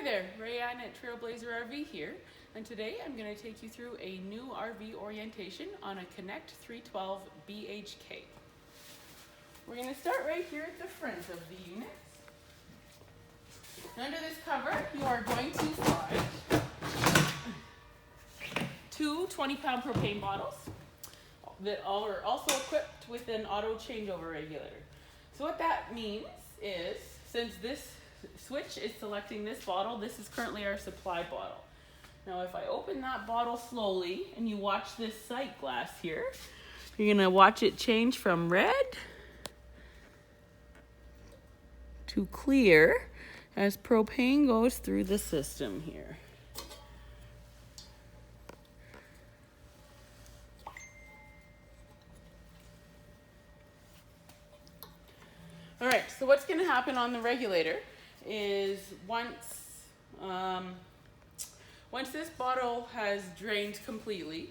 there, Rayanne at Trailblazer RV here, and today I'm going to take you through a new RV orientation on a Connect 312 BHK. We're going to start right here at the front of the unit. Under this cover, you are going to find two 20-pound propane bottles that are also equipped with an auto changeover regulator. So what that means is, since this switch is selecting this bottle, this is currently our supply bottle. Now if I open that bottle slowly and you watch this sight glass here, you're gonna watch it change from red to clear as propane goes through the system here. All right, so what's gonna happen on the regulator is once this bottle has drained completely,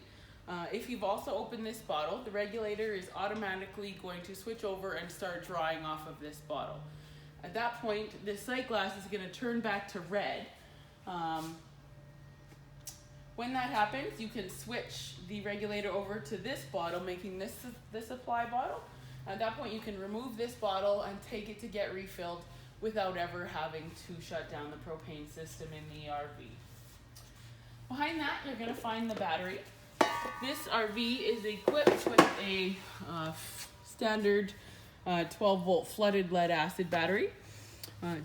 if you've also opened this bottle, the regulator is automatically going to switch over and start drying off of this bottle. At that point, the sight glass is going to turn back to red. When that happens, you can switch the regulator over to this bottle, making this the supply bottle. At that point, you can remove this bottle and take it to get refilled without ever having to shut down the propane system in the RV. Behind that, you're going to find the battery. This RV is equipped with a standard 12-volt flooded lead acid battery.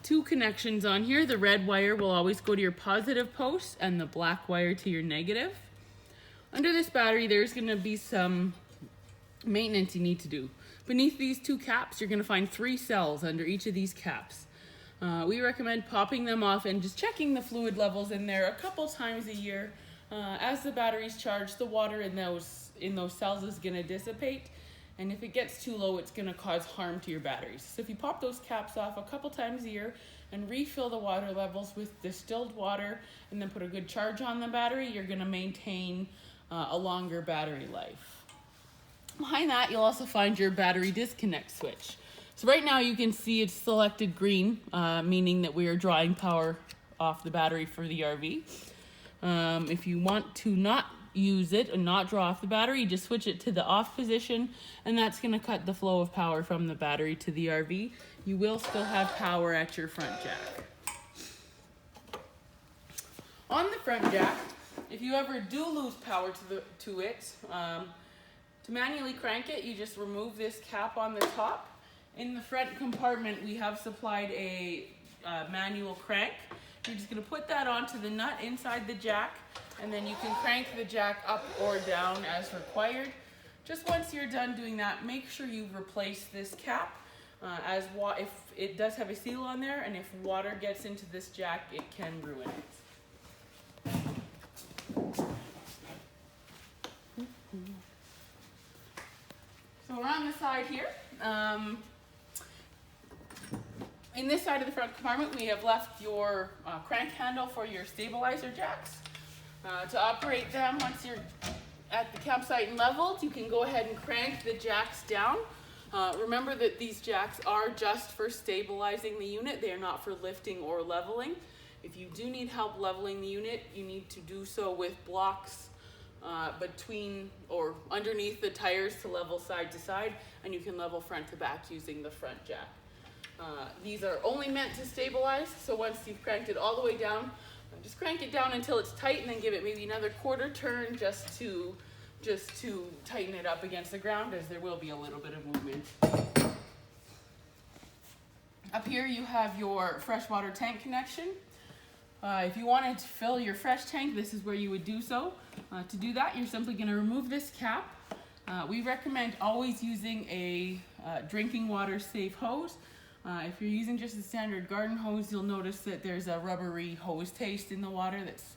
Two connections on here. The red wire will always go to your positive post and the black wire to your negative. Under this battery, there's going to be some maintenance you need to do. Beneath these two caps, you're going to find 3 cells under each of these caps. We recommend popping them off and just checking the fluid levels in there a couple times a year. As the battery's charged, the water in those cells is going to dissipate, and if it gets too low, it's going to cause harm to your batteries. So if you pop those caps off a couple times a year and refill the water levels with distilled water and then put a good charge on the battery, you're going to maintain a longer battery life. Behind that, you'll also find your battery disconnect switch. So right now you can see it's selected green, meaning that we are drawing power off the battery for the RV. If you want to not use it and not draw off the battery, you just switch it to the off position, and that's going to cut the flow of power from the battery to the RV. You will still have power at your front jack. On the front jack, if you ever do lose power to it, to manually crank it, you just remove this cap on the top. In the front compartment, we have supplied a manual crank. You're just going to put that onto the nut inside the jack, and then you can crank the jack up or down as required. Just once you're done doing that, make sure you replace this cap, if it does have a seal on there, and if water gets into this jack, it can ruin it. So we're on the side here. In this side of the front compartment, we have left your crank handle for your stabilizer jacks. To operate them, once you're at the campsite and leveled, you can go ahead and crank the jacks down. Remember that these jacks are just for stabilizing the unit. They are not for lifting or leveling. If you do need help leveling the unit, you need to do so with blocks between or underneath the tires to level side to side, and you can level front to back using the front jack. These are only meant to stabilize, so once you've cranked it all the way down, just crank it down until it's tight, and then give it maybe another quarter turn just to tighten it up against the ground, as there will be a little bit of movement. Up here you have your freshwater tank connection. If you wanted to fill your fresh tank, this is where you would do so. To do that, you're simply going to remove this cap. We recommend always using a drinking water safe hose. If you're using just a standard garden hose, you'll notice that there's a rubbery hose taste in the water that's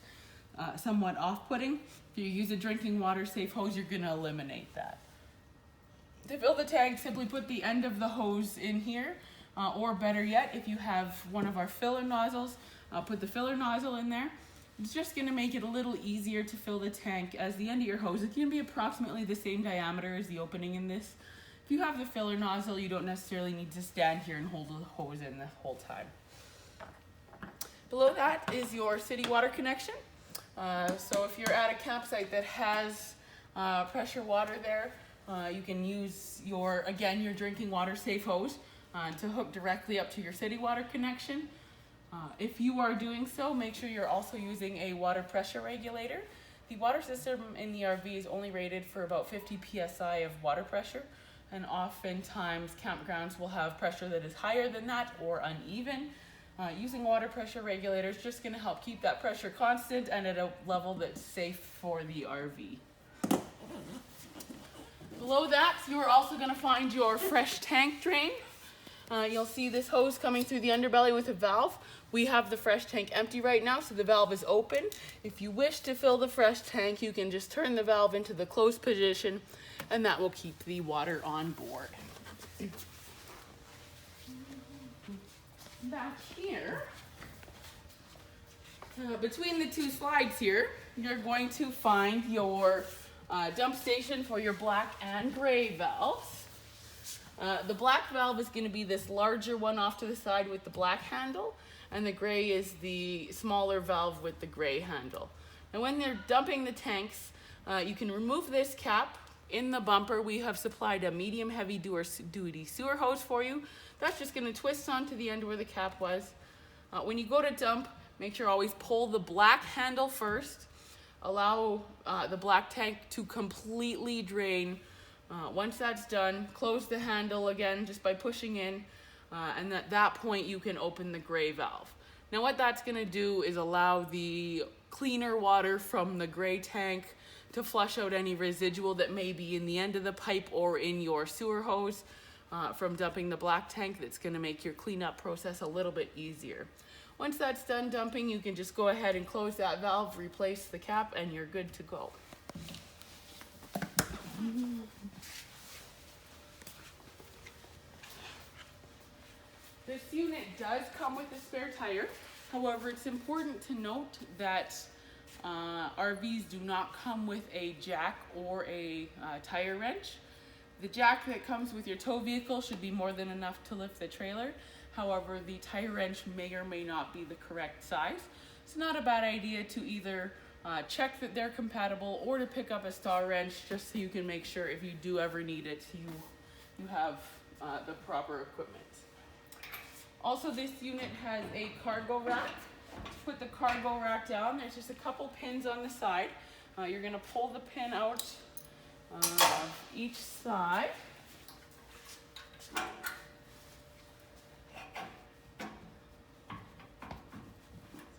somewhat off-putting. If you use a drinking water safe hose, you're going to eliminate that. To fill the tank, simply put the end of the hose in here, or better yet, if you have one of our filler nozzles, put the filler nozzle in there. It's just going to make it a little easier to fill the tank, as the end of your hose is going to be approximately the same diameter as the opening in this. If you have the filler nozzle, you don't necessarily need to stand here and hold the hose in the whole time. Below that is your city water connection. So if you're at a campsite that has pressure water there, you can use your drinking water safe hose to hook directly up to your city water connection. If you are doing so, make sure you're also using a water pressure regulator. The water system in the RV is only rated for about 50 psi of water pressure, and oftentimes campgrounds will have pressure that is higher than that or uneven. Using water pressure regulator is just going to help keep that pressure constant and at a level that's safe for the RV. Below that, you are also going to find your fresh tank drain. You'll see this hose coming through the underbelly with a valve. We have the fresh tank empty right now, so the valve is open. If you wish to fill the fresh tank, you can just turn the valve into the closed position, and that will keep the water on board. Back here, between the two slides here, you're going to find your dump station for your black and gray valves. The black valve is going to be this larger one off to the side with the black handle, and the gray is the smaller valve with the gray handle. Now when they're dumping the tanks, you can remove this cap. In the bumper, we have supplied a medium heavy duty sewer hose for you. That's just going to twist onto the end where the cap was. When you go to dump, make sure always pull the black handle first. Allow the black tank to completely drain. Once that's done, close the handle again just by pushing in, and at that point you can open the gray valve. Now what that's going to do is allow the cleaner water from the gray tank to flush out any residual that may be in the end of the pipe or in your sewer hose from dumping the black tank. That's going to make your cleanup process a little bit easier. Once that's done dumping, you can just go ahead and close that valve, replace the cap, and you're good to go. This unit does come with a spare tire. However, it's important to note that RVs do not come with a jack or a tire wrench. The jack that comes with your tow vehicle should be more than enough to lift the trailer. However, the tire wrench may or may not be the correct size. It's not a bad idea to either check that they're compatible or to pick up a star wrench just so you can make sure if you do ever need it, you have the proper equipment. Also, this unit has a cargo rack. To put the cargo rack down, there's just a couple pins on the side. You're going to pull the pin out each side.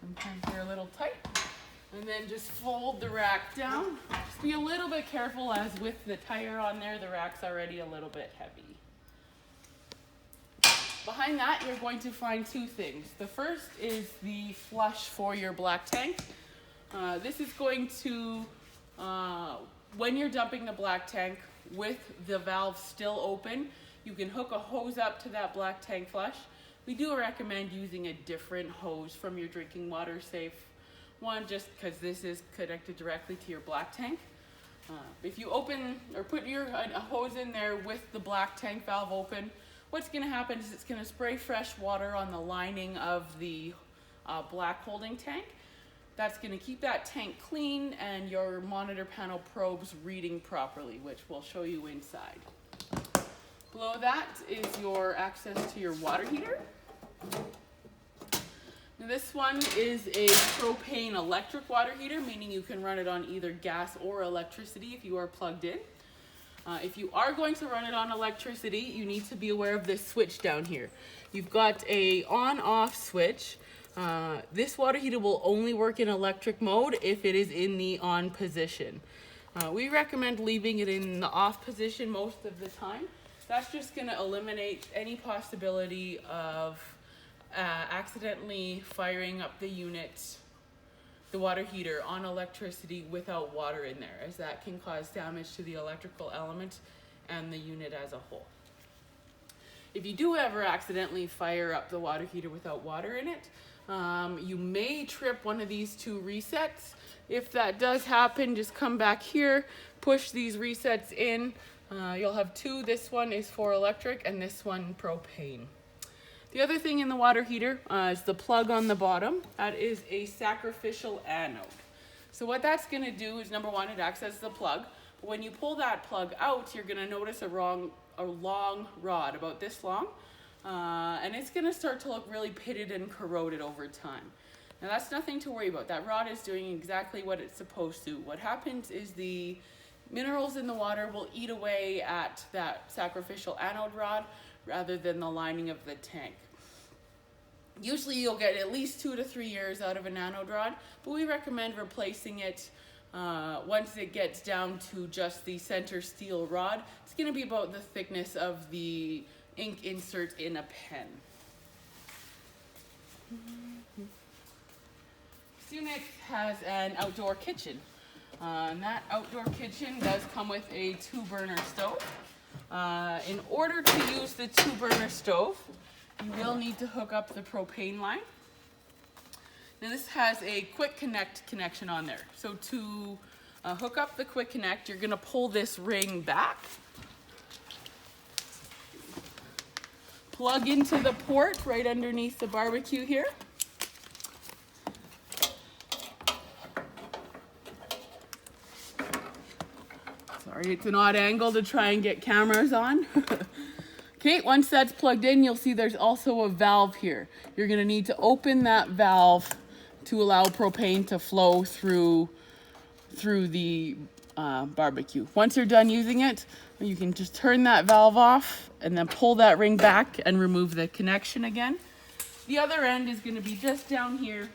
Sometimes they're a little tight. And then just fold the rack down. Just be a little bit careful, as with the tire on there, the rack's already a little bit heavy. Behind that, you're going to find two things. The first is the flush for your black tank. This is going to, when you're dumping the black tank with the valve still open, you can hook a hose up to that black tank flush. We do recommend using a different hose from your drinking water safe one, just because this is connected directly to your black tank. If you open or put your hose in there with the black tank valve open, what's going to happen is it's going to spray fresh water on the lining of the black holding tank. That's going to keep that tank clean and your monitor panel probes reading properly, which we'll show you inside. Below that is your access to your water heater. Now this one is a propane electric water heater, meaning you can run it on either gas or electricity if you are plugged in. If you are going to run it on electricity, you need to be aware of this switch down here. You've got a on-off switch. This water heater will only work in electric mode if it is in the on position. We recommend leaving it in the off position most of the time. That's just going to eliminate any possibility of accidentally firing up the unit, the water heater, on electricity without water in there, as that can cause damage to the electrical element and the unit as a whole. If you do ever accidentally fire up the water heater without water in it, you may trip one of these two resets. If that does happen, just come back here, push these resets in. You'll have two. This one is for electric and this one propane. The other thing in the water heater is the plug on the bottom. That is a sacrificial anode. So what that's going to do is, number one, it acts as the plug. But when you pull that plug out, you're going to notice a long rod, about this long. And it's going to start to look really pitted and corroded over time. Now that's nothing to worry about. That rod is doing exactly what it's supposed to. What happens is the minerals in the water will eat away at that sacrificial anode rod rather than the lining of the tank. Usually you'll get at least 2 to 3 years out of an anode rod, but we recommend replacing it once it gets down to just the center steel rod. It's going to be about the thickness of the ink insert in a pen. This unit has an outdoor kitchen. And that outdoor kitchen does come with a 2-burner stove. In order to use the 2-burner stove, you will need to hook up the propane line. Now this has a quick connect connection on there. So to hook up the quick connect, you're going to pull this ring back, plug into the port right underneath the barbecue here. Sorry, it's an odd angle to try and get cameras on. Okay, once that's plugged in, you'll see there's also a valve here. You're going to need to open that valve to allow propane to flow through the barbecue. Once you're done using it, you can just turn that valve off and then pull that ring back and remove the connection again. The other end is going to be just down here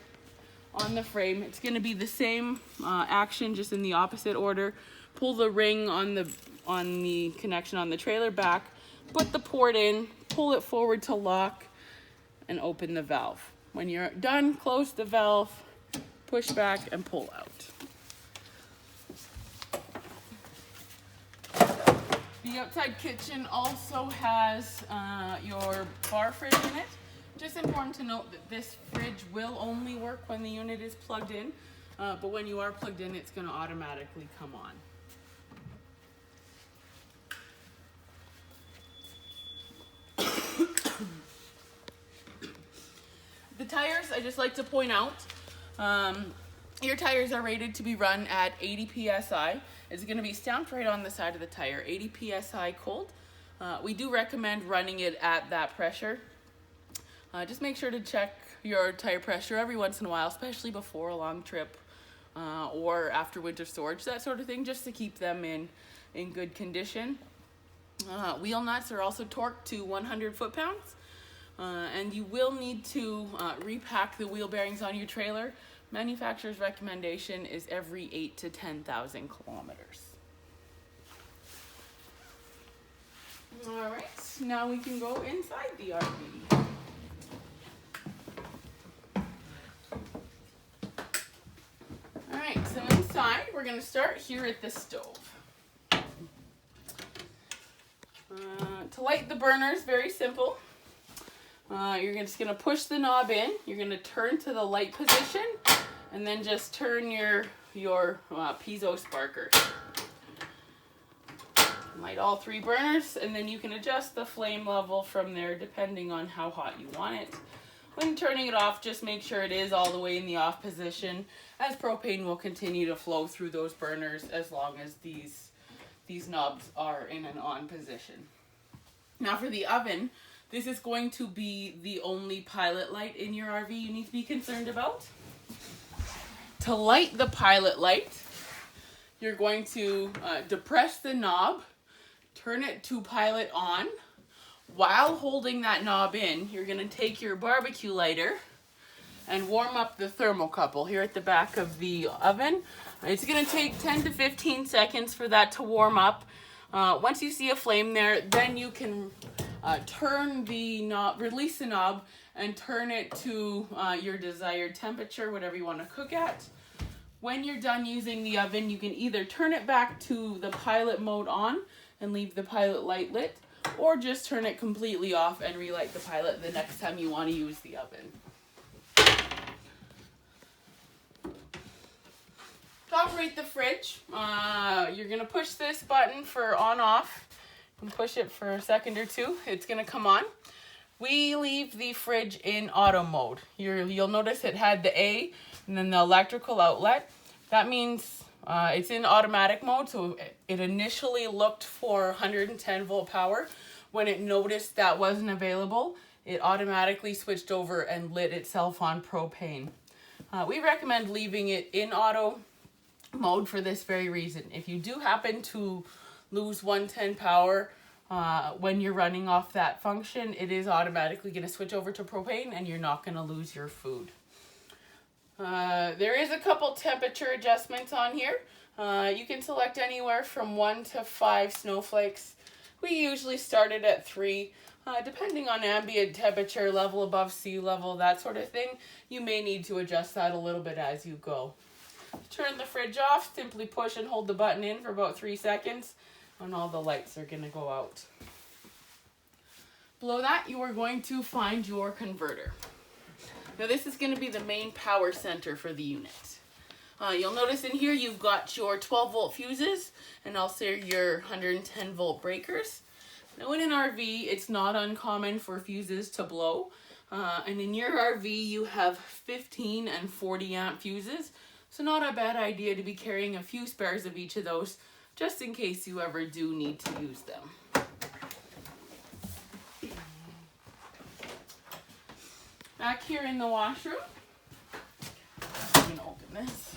on the frame. It's going to be the same action, just in the opposite order. Pull the ring on the connection on the trailer back, put the port in, pull it forward to lock, and open the valve. When you're done, close the valve, push back, and pull out. The outside kitchen also has your bar fridge in it. Just important to note that this fridge will only work when the unit is plugged in, but when you are plugged in, it's going to automatically come on. The tires, I just like to point out, your tires are rated to be run at 80 psi. It's going to be stamped right on the side of the tire, 80 psi cold. We do recommend running it at that pressure. Just make sure to check your tire pressure every once in a while, especially before a long trip or after winter storage, that sort of thing, just to keep them in good condition. Wheel nuts are also torqued to 100 foot-pounds. And you will need to repack the wheel bearings on your trailer. Manufacturer's recommendation is every 8 to 10,000 kilometers. All right, now we can go inside the RV. All right, so inside, we're going to start here at the stove. To light the burners, very simple. You're just going to push the knob in. You're going to turn to the light position and then just turn your piezo sparker. Light all 3 burners, and then you can adjust the flame level from there depending on how hot you want it. When turning it off, just make sure it is all the way in the off position, as propane will continue to flow through those burners as long as these knobs are in an on position. Now for the oven, this is going to be the only pilot light in your RV you need to be concerned about. To light the pilot light, you're going to depress the knob, turn it to pilot on. While holding that knob in, you're going to take your barbecue lighter and warm up the thermocouple here at the back of the oven. It's going to take 10 to 15 seconds for that to warm up. Once you see a flame there, then you can turn the knob, release the knob, and turn it to your desired temperature, whatever you want to cook at. When you're done using the oven, you can either turn it back to the pilot mode on and leave the pilot light lit, or just turn it completely off and relight the pilot the next time you want to use the oven. To operate the fridge, you're going to push this button for on-off. You can push it for a second or two. It's going to come on. We leave the fridge in auto mode. You'll notice it had the A and then the electrical outlet. That means it's in automatic mode, so it initially looked for 110 volt power. When it noticed that wasn't available, it automatically switched over and lit itself on propane. We recommend leaving it in auto mode for this very reason. If you do happen to lose 110 power when you're running off that function, it is automatically going to switch over to propane and you're not going to lose your food. There is a couple temperature adjustments on here. You can select anywhere from 1 to 5 snowflakes. We usually started at 3. Depending on ambient temperature, level above sea level, that sort of thing, you may need to adjust that a little bit as you go. Turn the fridge off, simply push and hold the button in for about 3 seconds, and all the lights are going to go out. Below that, you are going to find your converter. Now this is going to be the main power center for the unit. You'll notice in here you've got your 12 volt fuses and also your 110 volt breakers. Now in an RV, it's not uncommon for fuses to blow. And in your RV, you have 15 and 40 amp fuses. So not a bad idea to be carrying a few spares of each of those, just in case you ever do need to use them. Back here in the washroom, I'm going to open this.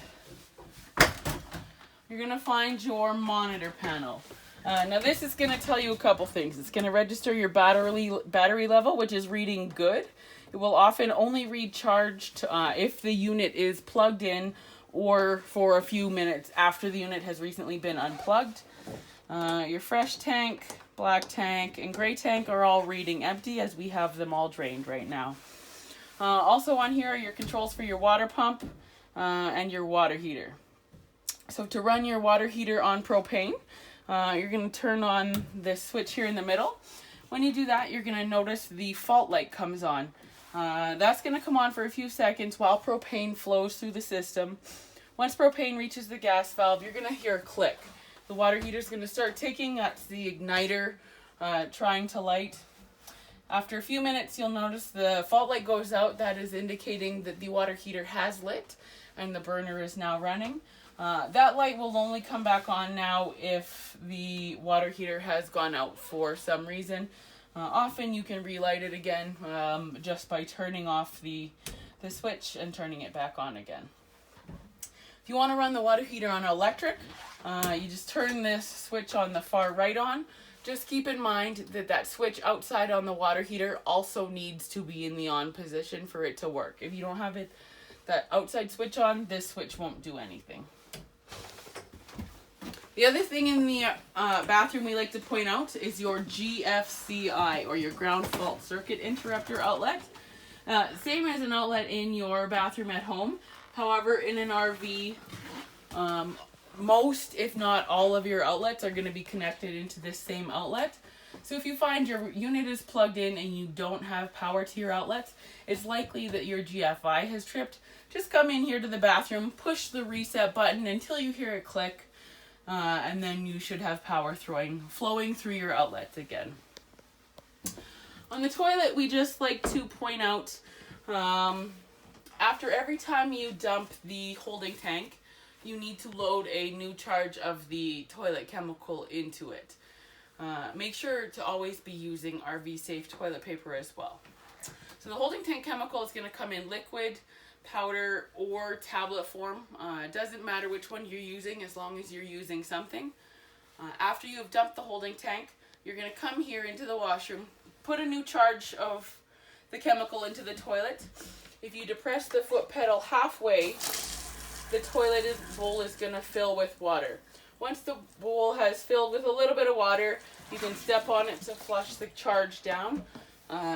You're going to find your monitor panel. Now this is going to tell you a couple things. It's going to register your battery level, which is reading good. It will often only read charged if the unit is plugged in or for a few minutes after the unit has recently been unplugged. Your fresh tank, black tank, and gray tank are all reading empty as we have them all drained right now. Also on here are your controls for your water pump and your water heater. So to run your water heater on propane, you're going to turn on this switch here in the middle. When you do that, you're going to notice the fault light comes on. That's going to come on for a few seconds while propane flows through the system. Once propane reaches the gas valve, you're going to hear a click. The water heater is going to start ticking. That's the igniter trying to light. After a few minutes, you'll notice the fault light goes out. That is indicating that the water heater has lit and the burner is now running. That light will only come back on now if the water heater has gone out for some reason. Often you can relight it again just by turning off the switch and turning it back on again. If you want to run the water heater on electric, you just turn this switch on the far right on. Just keep in mind that that switch outside on the water heater also needs to be in the on position for it to work. If you don't have that outside switch on, this switch won't do anything. The other thing in the bathroom we like to point out is your GFCI, or your ground fault circuit interrupter outlet. Same as an outlet in your bathroom at home. However, in an RV, most, if not all of your outlets are going to be connected into this same outlet. So if you find your unit is plugged in and you don't have power to your outlets, it's likely that your GFI has tripped. Just come in here to the bathroom, push the reset button until you hear it click. And then you should have power flowing through your outlets again. On the toilet, we just like to point out, after every time you dump the holding tank, you need to load a new charge of the toilet chemical into it. Make sure to always be using RV safe toilet paper as well. So the holding tank chemical is going to come in liquid, powder, or tablet form. It doesn't matter which one you're using as long as you're using something. After you have dumped the holding tank, you're going to come here into the washroom, put a new charge of the chemical into the toilet. If you depress the foot pedal halfway, the toilet bowl is going to fill with water. Once the bowl has filled with a little bit of water, you can step on it to flush the charge down.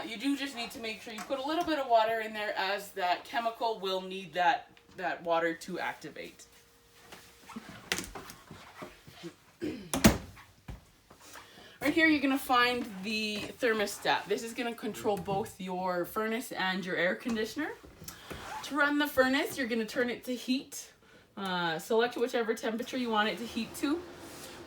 You do just need to make sure you put a little bit of water in there, as that chemical will need that water to activate. Right here you're going to find the thermostat. This is going to control both your furnace and your air conditioner. To run the furnace, you're going to turn it to heat. Select whichever temperature you want it to heat to.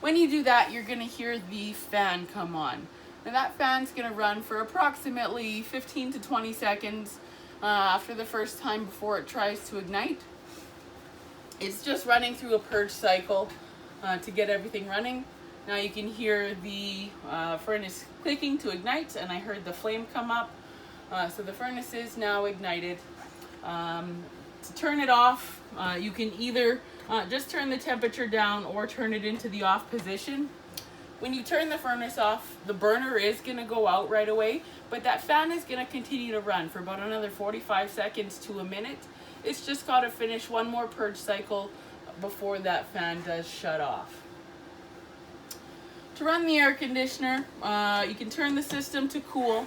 When you do that, you're going to hear the fan come on. And that fan's gonna run for approximately 15 to 20 seconds after the first time before it tries to ignite. It's just running through a purge cycle to get everything running. Now you can hear the furnace clicking to ignite, and I heard the flame come up. So the furnace is now ignited. To turn it off, you can either just turn the temperature down or turn it into the off position. When you turn the furnace off, the burner is going to go out right away, but that fan is going to continue to run for about another 45 seconds to a minute. It's just got to finish one more purge cycle before that fan does shut off. To run the air conditioner, you can turn the system to cool.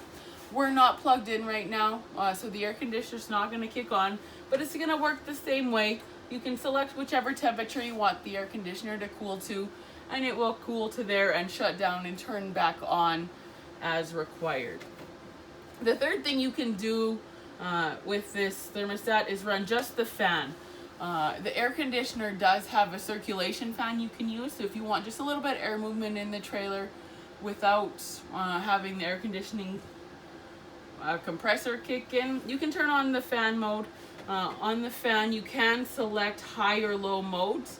We're not plugged in right now, so the air conditioner's not going to kick on, but it's going to work the same way. You can select whichever temperature you want the air conditioner to cool to, and it will cool to there and shut down and turn back on as required. The third thing you can do with this thermostat is run just the fan. The air conditioner does have a circulation fan you can use, so if you want just a little bit of air movement in the trailer without having the air conditioning compressor kick in, you can turn on the fan mode. On the fan, you can select high or low modes.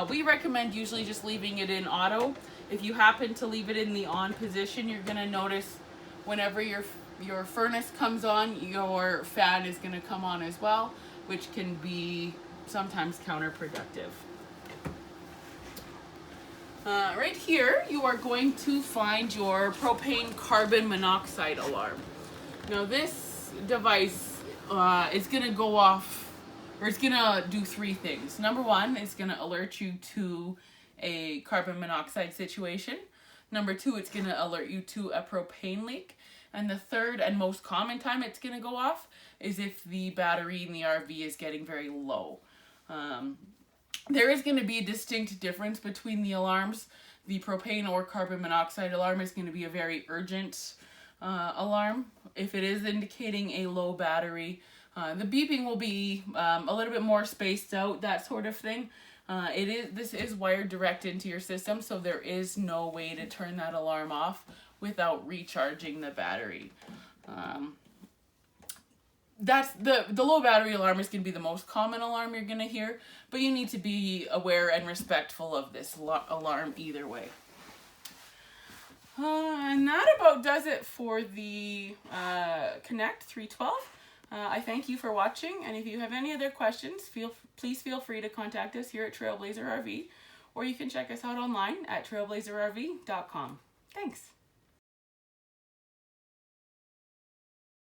We recommend usually just leaving it in auto. If you happen to leave it in the on position, you're going to notice whenever your furnace comes on, your fan is going to come on as well, which can be sometimes counterproductive. Right here, you are going to find your propane carbon monoxide alarm. Now this device is going to go off, or it's going to do three things. Number one, it's going to alert you to a carbon monoxide situation. Number two, it's going to alert you to a propane leak. And the third and most common time it's going to go off is if the battery in the RV is getting very low. There is going to be a distinct difference between the alarms. The propane or carbon monoxide alarm is going to be a very urgent alarm. If it is indicating a low battery, the beeping will be a little bit more spaced out, that sort of thing. This is wired direct into your system, so there is no way to turn that alarm off without recharging the battery. That's the low battery alarm is going to be the most common alarm you're going to hear, but you need to be aware and respectful of this alarm either way. And that about does it for the Connect 312. I thank you for watching, and if you have any other questions, please feel free to contact us here at Trailblazer RV, or you can check us out online at trailblazerrv.com. Thanks.